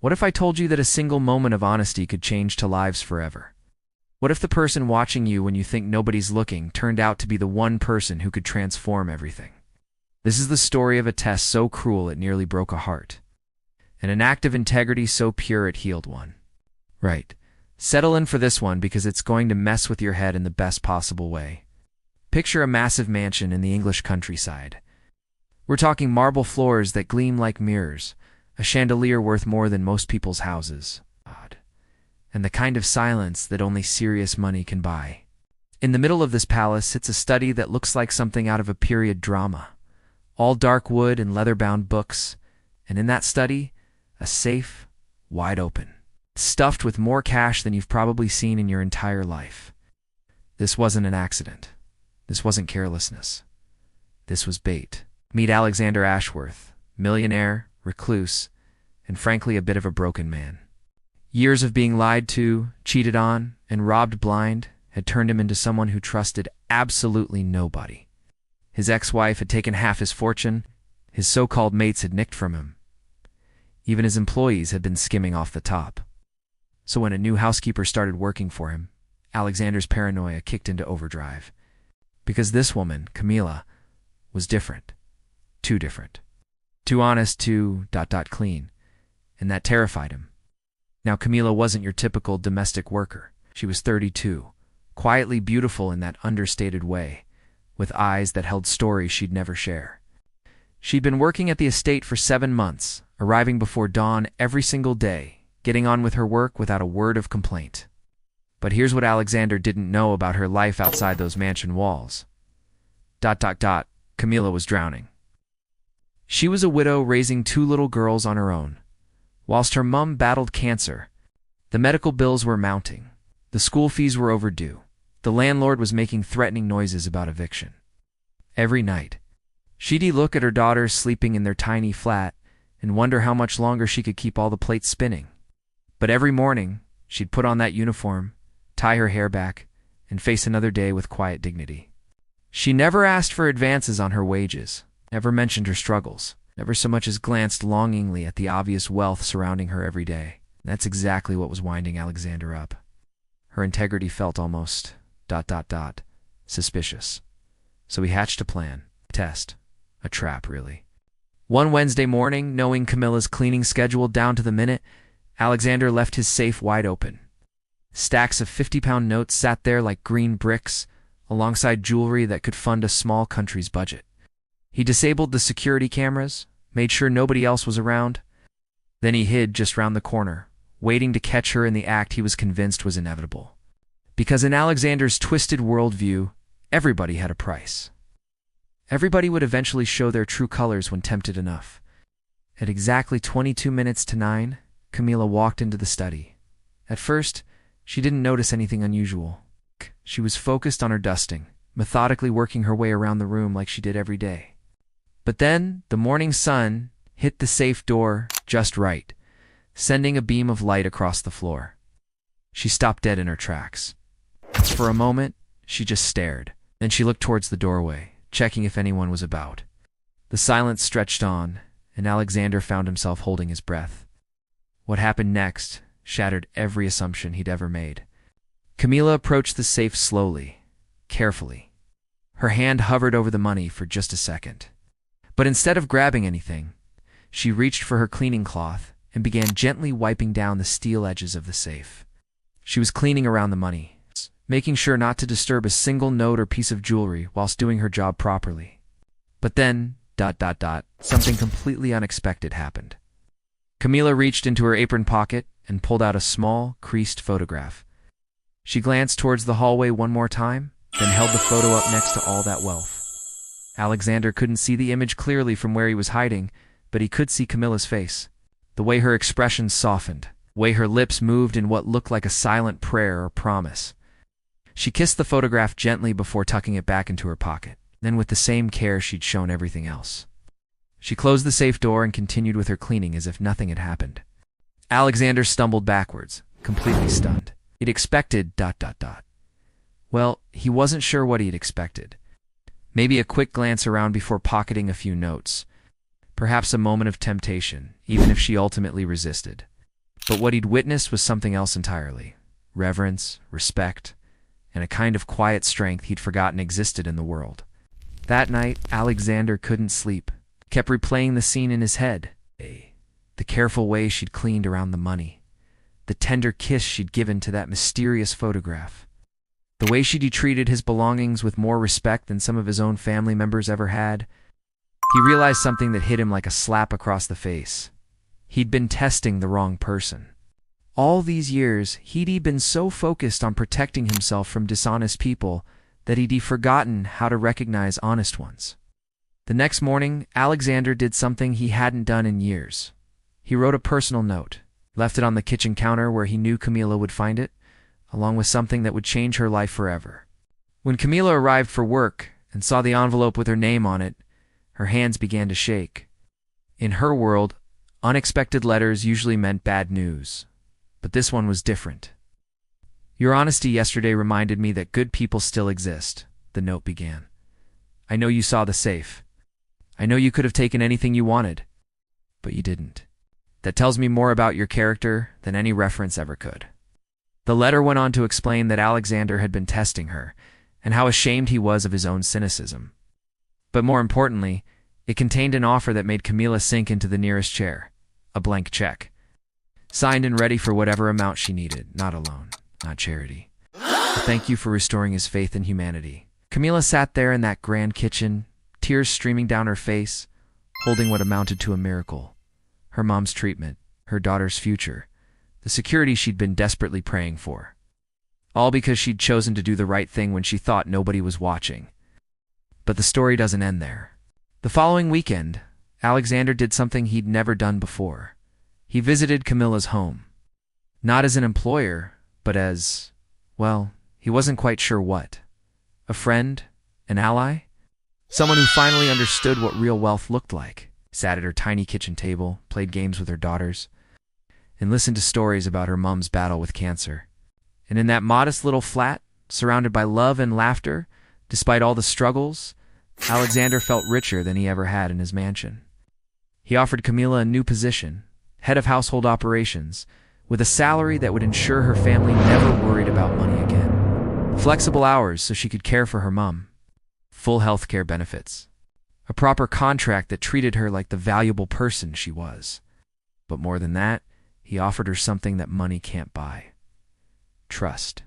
What if I told you that a single moment of honesty could change to lives forever? What if the person watching you when you think nobody's looking turned out to be the one person who could transform everything? This is the story of a test so cruel it nearly broke a heart, and an act of integrity so pure it healed one. Right. Settle in for this one because it's going to mess with your head in the best possible way. Picture a massive mansion in the English countryside. We're talking marble floors that gleam like mirrors, a chandelier worth more than most people's houses, and the kind of silence that only serious money can buy. In the middle of this palace sits a study that looks like something out of a period drama. All dark wood and leather-bound books, and in that study, a safe, wide open, stuffed with more cash than you've probably seen in your entire life. This wasn't an accident. This wasn't carelessness. This was bait. Meet Alexander Ashworth, millionaire, recluse, and frankly a bit of a broken man. Years of being lied to, cheated on, and robbed blind had turned him into someone who trusted absolutely nobody. His ex-wife had taken half his fortune, his so-called mates had nicked from him. Even his employees had been skimming off the top. So when a new housekeeper started working for him, Alexander's paranoia kicked into overdrive. Because this woman, Camilla, was different. Too different. Too honest, too clean. And that terrified him. Now Camilla wasn't your typical domestic worker. She was 32, quietly beautiful in that understated way, with eyes that held stories she'd never share. She'd been working at the estate for 7 months, arriving before dawn every single day, getting on with her work without a word of complaint. But here's what Alexander didn't know about her life outside those mansion walls. Camilla was drowning. She was a widow raising 2 little girls on her own. Whilst her mum battled cancer, the medical bills were mounting, the school fees were overdue, the landlord was making threatening noises about eviction. Every night, she'd look at her daughters sleeping in their tiny flat and wonder how much longer she could keep all the plates spinning. But every morning, she'd put on that uniform, tie her hair back, and face another day with quiet dignity. She never asked for advances on her wages, never mentioned her struggles, never so much as glanced longingly at the obvious wealth surrounding her every day. That's exactly what was winding Alexander up. Her integrity felt almost suspicious. So he hatched a plan, a test, a trap, really. One Wednesday morning, knowing Camilla's cleaning schedule down to the minute, Alexander left his safe wide open. Stacks of 50-pound notes sat there like green bricks, alongside jewelry that could fund a small country's budget. He disabled the security cameras, made sure nobody else was around. Then he hid just round the corner, waiting to catch her in the act he was convinced was inevitable. Because in Alexander's twisted worldview, everybody had a price. Everybody would eventually show their true colors when tempted enough. At exactly 22 minutes to 9, Camilla walked into the study. At first, she didn't notice anything unusual. She was focused on her dusting, methodically working her way around the room like she did every day. But then, the morning sun hit the safe door just right, sending a beam of light across the floor. She stopped dead in her tracks. For a moment, she just stared. Then she looked towards the doorway, checking if anyone was about. The silence stretched on, and Alexander found himself holding his breath. What happened next shattered every assumption he'd ever made. Camilla approached the safe slowly, carefully. Her hand hovered over the money for just a second. But instead of grabbing anything, she reached for her cleaning cloth and began gently wiping down the steel edges of the safe. She was cleaning around the money, making sure not to disturb a single note or piece of jewelry whilst doing her job properly. But then, something completely unexpected happened. Camilla reached into her apron pocket and pulled out a small, creased photograph. She glanced towards the hallway one more time, then held the photo up next to all that wealth. Alexander couldn't see the image clearly from where he was hiding, but he could see Camilla's face. The way her expression softened, the way her lips moved in what looked like a silent prayer or promise. She kissed the photograph gently before tucking it back into her pocket, then with the same care she'd shown everything else. She closed the safe door and continued with her cleaning as if nothing had happened. Alexander stumbled backwards, completely stunned. He'd expected ... Well, he wasn't sure what he'd expected. Maybe a quick glance around before pocketing a few notes. Perhaps a moment of temptation, even if she ultimately resisted. But what he'd witnessed was something else entirely. Reverence, respect, and a kind of quiet strength he'd forgotten existed in the world. That night, Alexander couldn't sleep, kept replaying the scene in his head. The careful way she'd cleaned around the money. The tender kiss she'd given to that mysterious photograph. The way she'd treated his belongings with more respect than some of his own family members ever had. He realized something that hit him like a slap across the face. He'd been testing the wrong person. All these years, he'd been so focused on protecting himself from dishonest people that he'd forgotten how to recognize honest ones. The next morning, Alexander did something he hadn't done in years. He wrote a personal note, left it on the kitchen counter where he knew Camila would find it, along with something that would change her life forever. When Camila arrived for work and saw the envelope with her name on it, her hands began to shake. In her world, unexpected letters usually meant bad news, but this one was different. "Your honesty yesterday reminded me that good people still exist," the note began. "I know you saw the safe. I know you could have taken anything you wanted, but you didn't. That tells me more about your character than any reference ever could." The letter went on to explain that Alexander had been testing her, and how ashamed he was of his own cynicism. But more importantly, it contained an offer that made Camila sink into the nearest chair, a blank check. Signed and ready for whatever amount she needed, not a loan, not charity. But thank you for restoring his faith in humanity. Camila sat there in that grand kitchen, tears streaming down her face, holding what amounted to a miracle. Her mom's treatment, her daughter's future, the security she'd been desperately praying for. All because she'd chosen to do the right thing when she thought nobody was watching. But the story doesn't end there. The following weekend, Alexander did something he'd never done before. He visited Camila's home. Not as an employer, but as, well, he wasn't quite sure what. A friend? An ally? Someone who finally understood what real wealth looked like. Sat at her tiny kitchen table, played games with her daughters, and listened to stories about her mom's battle with cancer. And in that modest little flat, surrounded by love and laughter, despite all the struggles, Alexander felt richer than he ever had in his mansion. He offered Camila a new position, head of household operations, with a salary that would ensure her family never worried about money again. Flexible hours so she could care for her mom. Full health care benefits. A proper contract that treated her like the valuable person she was. But more than that, he offered her something that money can't buy. Trust.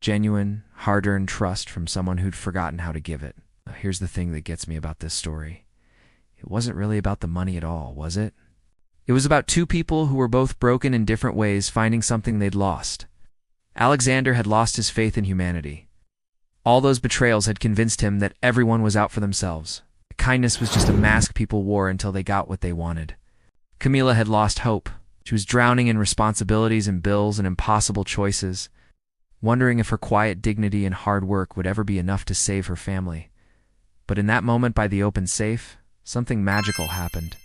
Genuine, hard-earned trust from someone who'd forgotten how to give it. Now, here's the thing that gets me about this story. It wasn't really about the money at all, was it? It was about two people who were both broken in different ways finding something they'd lost. Alexander had lost his faith in humanity. All those betrayals had convinced him that everyone was out for themselves. Kindness was just a mask people wore until they got what they wanted. Camila had lost hope. She was drowning in responsibilities and bills and impossible choices, wondering if her quiet dignity and hard work would ever be enough to save her family. But in that moment by the open safe, something magical happened.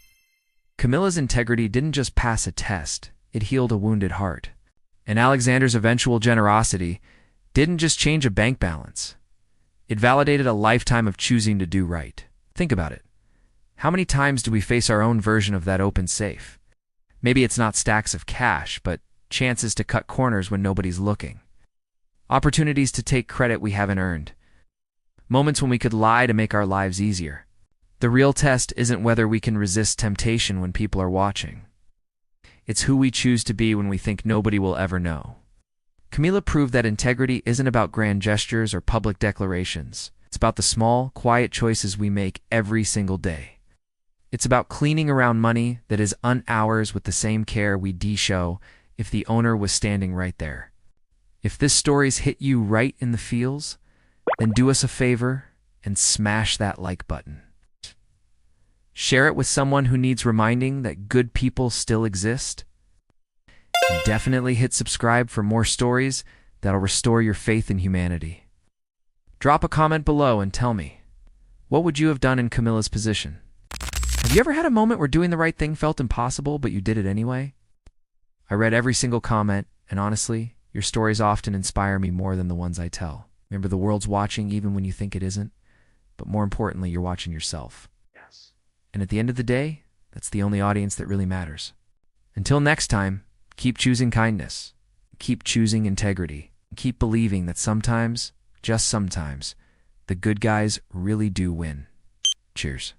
Camila's integrity didn't just pass a test, it healed a wounded heart. And Alexander's eventual generosity didn't just change a bank balance. It validated a lifetime of choosing to do right. Think about it. How many times do we face our own version of that open safe? Maybe it's not stacks of cash, but chances to cut corners when nobody's looking. Opportunities to take credit we haven't earned. Moments when we could lie to make our lives easier. The real test isn't whether we can resist temptation when people are watching. It's who we choose to be when we think nobody will ever know. Camila proved that integrity isn't about grand gestures or public declarations. It's about the small, quiet choices we make every single day. It's about cleaning around money that is ours with the same care we'd show if the owner was standing right there. If this story's hit you right in the feels, then do us a favor and smash that like button. Share it with someone who needs reminding that good people still exist. And definitely hit subscribe for more stories that'll restore your faith in humanity. Drop a comment below and tell me, what would you have done in Camila's position? Have you ever had a moment where doing the right thing felt impossible, but you did it anyway? I read every single comment, and honestly, your stories often inspire me more than the ones I tell. Remember, the world's watching even when you think it isn't, but more importantly, you're watching yourself. Yes. And at the end of the day, that's the only audience that really matters. Until next time, Keep choosing kindness. Keep choosing integrity. Keep believing that sometimes, just sometimes, the good guys really do win. Cheers.